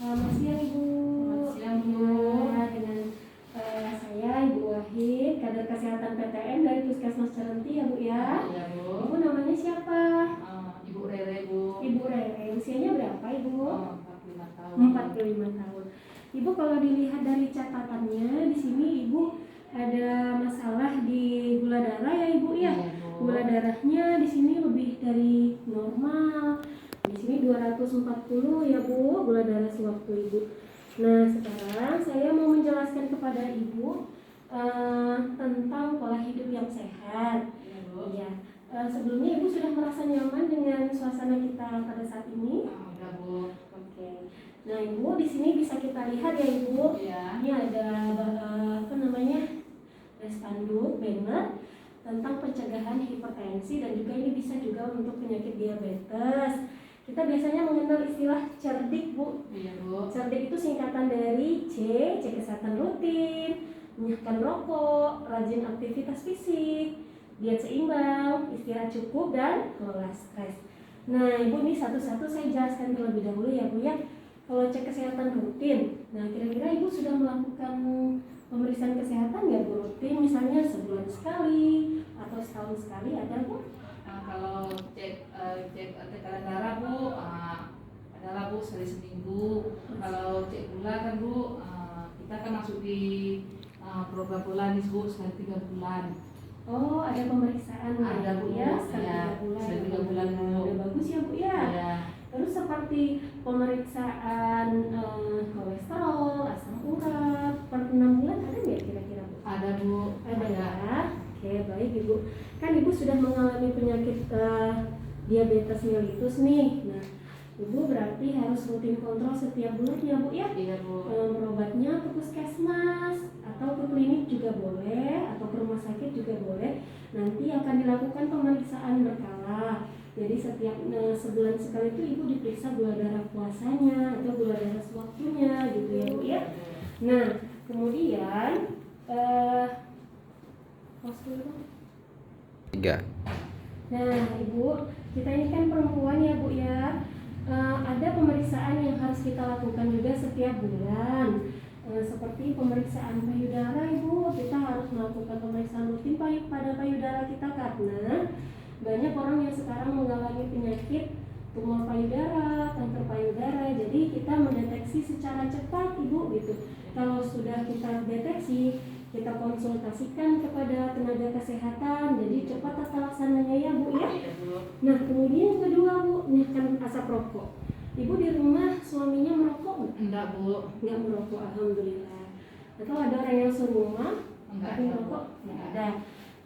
Selamat siang Ibu. Selamat siang Bu. Ya, dengan saya Ibu Wahid, kader kesehatan PTN dari Puskesmas Cerenti ya Bu ya. Iya Bu. Ibu namanya siapa? Ibu Rere Bu. Ibu Rere, usianya berapa Ibu? 45 tahun. 45 tahun. Ibu kalau dilihat dari catatannya di sini Ibu ada masalah di gula darah ya Ibu ya. Iya, Bu. Gula darahnya di sini lebih dari normal. Di sini 240 ya Bu, gula darah sewaktu Ibu. Nah, sekarang saya mau menjelaskan kepada Ibu tentang pola hidup yang sehat. Iya Bu. Ya, sebelumnya Ibu sudah merasa nyaman dengan suasana kita pada saat ini? Udah Bu. Oke. Nah, Ibu di sini bisa kita lihat ya Ibu. Iya. Ini ada spanduk banner tentang pencegahan hipertensi dan juga ini bisa juga untuk penyakit diabetes. Kita biasanya mengenal istilah cerdik Bu. Iya Bu. Cerdik itu singkatan dari C kesehatan rutin, menyahkan rokok, rajin aktivitas fisik, diet seimbang, istirahat cukup, dan kelola stres. Nah Ibu ini satu-satu saya jelaskan terlebih dahulu ya Bu ya. Kalau cek kesehatan rutin, nah kira-kira Ibu sudah melakukan pemeriksaan kesehatan ya Bu rutin, misalnya sebulan sekali atau setahun sekali ada Bu? Kalau cek tekanan darah Bu, adalah Bu sekali seminggu. Kalau cek gula kan Bu, kita kan masuk di program bulan Bu sekali 3 bulan. Oh, ada pemeriksaan Ada Bu ya, sekali ya, 3 bulan. sekali 3 bulan Bu. Udah bagus ya Bu ya. Iya. Terus seperti pemeriksaan kolesterol, asam urat per 6 bulan ada nggak kira-kira Bu? Ada Bu. Ada ya. Oke, baik Ibu. Kan Ibu sudah mengalami penyakit diabetes mellitus nih. Nah, Ibu berarti harus rutin kontrol setiap bulannya Bu ya. Iya Bu. Berobatnya ke puskesmas atau ke klinik juga boleh atau ke rumah sakit juga boleh. Nanti akan dilakukan pemeriksaan berkala. Jadi setiap sebulan sekali itu Ibu diperiksa gula darah puasanya atau gula darah sewaktunya gitu ya Bu ya. Nah kemudian 3. Nah Ibu, kita ini kan perempuan ya Bu ya. Ada pemeriksaan yang harus kita lakukan juga setiap bulan. Seperti pemeriksaan payudara Ibu, kita harus melakukan pemeriksaan rutin pada payudara kita karena banyak orang yang sekarang mengalami penyakit tumor payudara, kanker payudara. Jadi kita mendeteksi secara cepat Ibu gitu. Kalau sudah kita deteksi, kita konsultasikan kepada tenaga kesehatan. Jadi cepat tata laksananya ya Bu ya. Nah kemudian yang kedua Bu, ini kan asap rokok. Ibu di rumah suaminya merokok nggak? Enggak Bu. Nggak merokok, alhamdulillah. Atau ada orang yang serumah tapi Enggak. merokok? Nggak ada.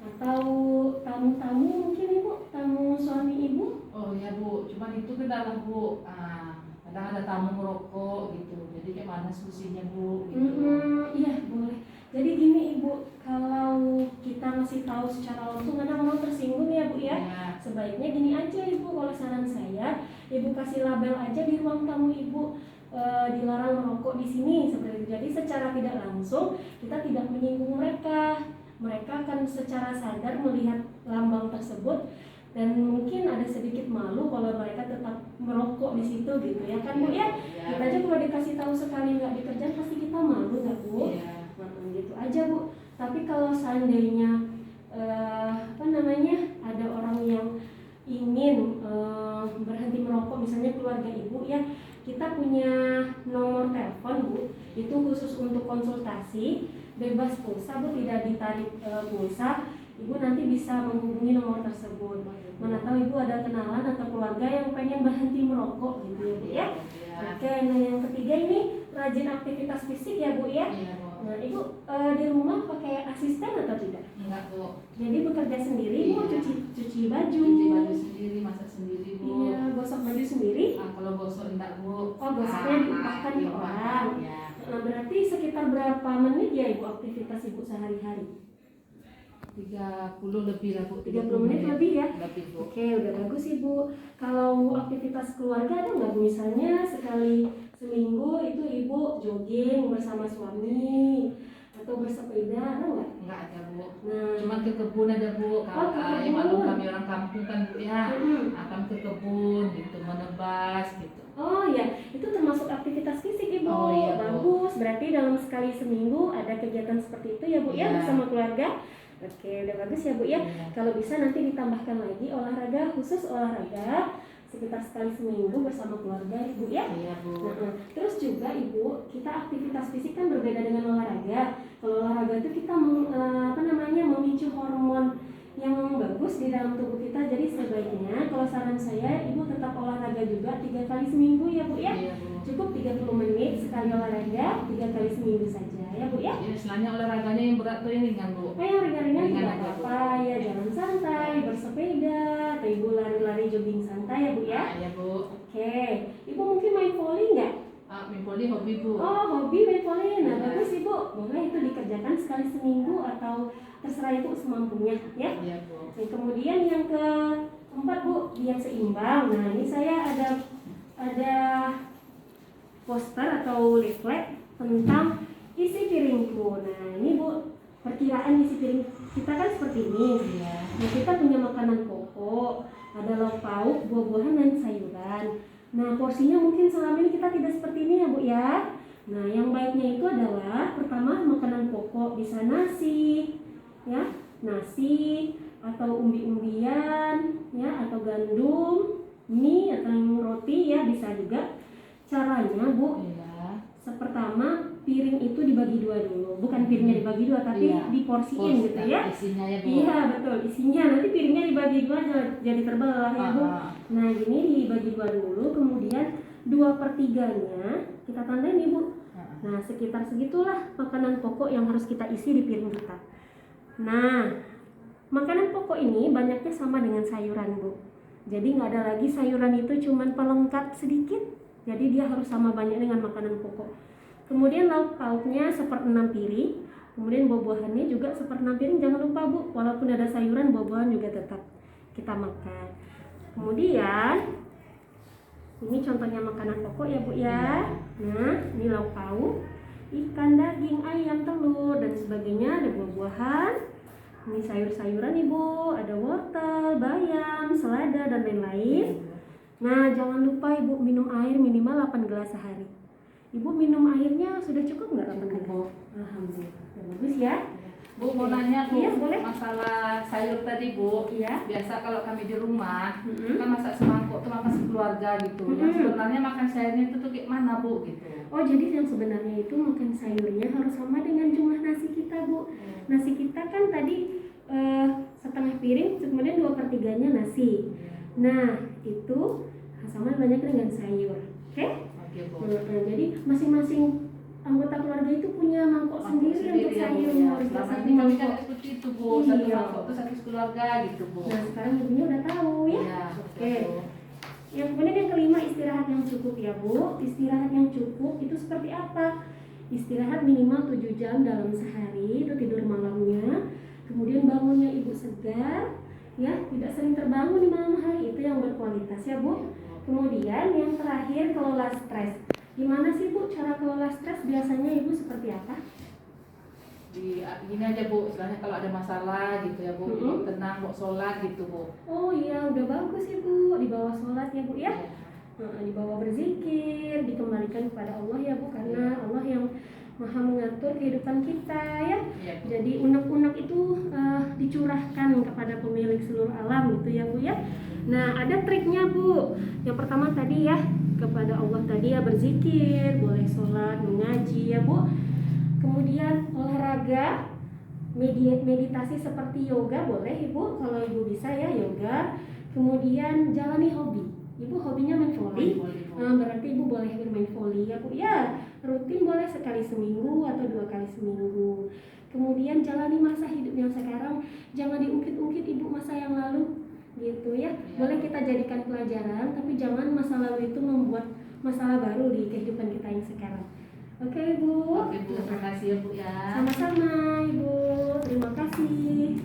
Atau tamu-tamu mungkin Ibu, tamu suami Ibu? Oh ya Bu, cuman itu kendala Bu. Kadang ada tamu merokok gitu. Jadi kayak mana solusinya Bu? Gitu. Iya boleh. Jadi gini Ibu, kalau kita masih tahu secara langsung kadang orang tersinggung ya Bu ya. Ya. Sebaiknya gini aja Ibu, kalau saran saya, Ibu kasih label aja di ruang tamu Ibu, dilarang merokok di sini seperti itu. Jadi secara tidak langsung kita tidak menyinggung mereka. Mereka akan secara sadar melihat lambang tersebut dan mungkin ada sedikit malu kalau mereka tetap merokok di situ gitu ya kan Bu ya. Kita aja kalau dikasih tahu sekali nggak dikerjain pasti kita malu nggak Bu? Iya. Gitu aja Bu. Tapi kalau seandainya ada orang yang ingin berhenti merokok, misalnya keluarga Ibu ya, kita punya nomor telepon Bu, itu khusus untuk konsultasi, bebas pulsa Bu, tidak ditarik pulsa. Ibu nanti bisa menghubungi nomor tersebut. Mana tahu Ibu ada kenalan atau keluarga yang pengen berhenti merokok gitu ya Bu ya. Oke, nah yang ketiga ini rajin aktivitas fisik ya Bu ya. Iya Bu. Nah Ibu di rumah pakai asisten atau tidak? Enggak Bu. Jadi bekerja sendiri Bu, Iya. cuci baju. Cuci baju sendiri, masak sendiri Bu. Iya, gosok baju sendiri. Kalau gosok enggak Bu. Oh, gosoknya diupahkan ke orang. Ya. Nah, berarti sekitar berapa menit ya Ibu aktivitas Ibu sehari-hari? 30 lebih lah Bu. 30 menit lebih ya? Lebih Bu. Oke, udah bagus Ibu. Kalau aktivitas keluarga ada nggak Bu? Misalnya sekali seminggu itu Ibu jogging bersama suami atau bersepeda, ada nggak? Enggak ada Bu. Nah, Cuman ke kebun ada Bu. Kalau ke kebun. yang maklum kami orang kampung kan Bu ya, Mm-mm. akan ke kebun gitu, menebas gitu. Oh ya, itu termasuk aktivitas fisik berarti dalam sekali seminggu ada kegiatan seperti itu ya Bu ya, Iya. bersama keluarga. Oke, udah bagus ya Bu ya. Iya. Kalau bisa nanti ditambahkan lagi olahraga, khusus olahraga sekitar sekali seminggu bersama keluarga Ibu ya. Iya Bu. Nah, terus juga Ibu, kita aktivitas fisik kan berbeda dengan olahraga. Kalau olahraga itu kita memicu hormon yang bagus di dalam tubuh kita. Jadi sebaiknya kalau saran saya Ibu tetap olahraga juga 3 kali seminggu ya Bu ya. Iya Bu. Cukup 30 menit sekali olahraga 3 kali seminggu saja ya Bu ya. Ya, istilahnya olahraganya yang berat tuh yang ringan Bu. Yang ringan-ringan Ringan tidak aja, Bu. apa-apa ya, jalan santai, bersepeda, atau Ibu lari-lari jogging santai ya Bu ya. Iya Bu. Oke, Ibu mungkin main volley nggak? Main volley hobi Bu. Oh, hobi main volley. Nah, Iya. bagus Ibu. Boleh itu dikerjakan sekali seminggu atau terserah Ibu semampunya ya. Iya Bu. Nah, kemudian yang keempat Bu, diet seimbang. Nah, ini saya ada poster atau leaflet tentang isi piring Bu. Nah, ini Bu, perkiraan isi piring kita kan seperti ini. Iya. Nah, kita punya makanan pokok, ada lauk pauk, buah-buahan dan sayuran. Nah, porsinya mungkin selama ini kita tidak seperti ini ya Bu ya. Nah, yang baiknya itu adalah pertama makanan pokok, bisa nasi, ya, nasi atau umbi-umbian, ya, atau gandum, mie atau roti ya bisa juga. Caranya Bu, Iya. pertama piring itu dibagi dua dulu, bukan piringnya dibagi dua tapi Iya. diporsiin gitu ya. Isinya ya Bu. Iya betul, isinya nanti piringnya dibagi dua jadi terbelah ya Bu. Nah gini dibagi dua dulu, kemudian 2/3-nya kita tandain nih Bu. Nah sekitar segitulah makanan pokok yang harus kita isi di piring kita. Nah makanan pokok ini banyaknya sama dengan sayuran Bu. Jadi nggak ada lagi sayuran itu cuman pelengkap sedikit. Jadi dia harus sama banyak dengan makanan pokok. Kemudian lauk pauknya 1/6 piring. Kemudian buah-buahannya juga 1/6 piring. Jangan lupa Bu, walaupun ada sayuran, buah-buahan juga tetap kita makan. Kemudian ini contohnya makanan pokok ya Bu ya. Nah, ini lauk pauk, ikan, daging, ayam, telur dan sebagainya. Ada buah-buahan. Ini sayur-sayuran Ibu, ada wortel, bayam, selada dan lain-lain. Nah, jangan lupa Ibu minum air minimal 8 gelas sehari. Ibu minum airnya sudah cukup nggak 8 gelas? Bu. Alhamdulillah. Bagus ya. Bu mau nanya Bu, Iya, boleh. masalah sayur tadi Bu. Iya. Biasa kalau kami di rumah, Mm-mm. kan masak semangkuk tuh makan sekeluarga gitu. Yang Mm-mm. sebenarnya makan sayurnya itu tuh kayak mana Bu gitu. Oh, jadi yang sebenarnya itu makan sayurnya harus sama dengan jumlah nasi kita Bu. Nasi kita kan tadi setengah piring, kemudian 2/3-nya nasi. Nah, itu sama banyak dengan sayur. Oke? Oke Bu. Nah, jadi masing-masing anggota keluarga itu punya mangkok sendiri untuk ya, Bu, sayur. ya. Harus Selama satu ini kami kan mangkok. seperti itu Bu, satu Iya. mangkok tuh satu keluarga gitu Bu. Nah, sekarang ibunya udah tahu ya. Iya, Oke. Bu. Yang kemudian yang kelima, istirahat yang cukup ya Bu. Istirahat yang cukup itu seperti apa? Istirahat minimal 7 jam dalam sehari, itu tidur malamnya. Kemudian bangunnya Ibu segar, ya, tidak sering terbangun di malam hari, itu yang berkualitas ya Bu. Kemudian yang terakhir, kelola stres. Gimana sih Bu cara kelola stres? Biasanya Ibu seperti apa? Gini aja Bu, istilahnya kalau ada masalah gitu ya Bu, Mm-mm. tenang, mau sholat gitu Bu. Oh iya, udah bagus Ibu. Dibawa sholat ya Bu ya. Dibawa berzikir, dikembalikan kepada Allah ya Bu, karena Allah yang Maha mengatur kehidupan kita ya. Iya Bu. Jadi unek-unek itu dicurahkan kepada pemilik seluruh alam gitu ya Bu ya. Nah ada triknya Bu. Yang pertama tadi ya, kepada Allah tadi ya berzikir, boleh sholat, mengaji ya Bu. Kemudian olahraga, meditasi seperti yoga boleh Ibu, kalau Ibu bisa ya yoga. Kemudian jalani hobi. Ibu hobinya main volley. Boleh, Bu. Berarti Ibu boleh bermain volley ya Bu ya. Rutin boleh sekali seminggu atau 2 kali seminggu. Kemudian jalani masa hidup yang sekarang, jangan diungkit-ungkit Ibu masa yang lalu gitu ya. Boleh kita jadikan pelajaran, tapi jangan masa lalu itu membuat masalah baru di kehidupan kita yang sekarang. Oke Bu. Oke Bu, terima kasih ya Bu ya. Sama-sama Ibu. Terima kasih.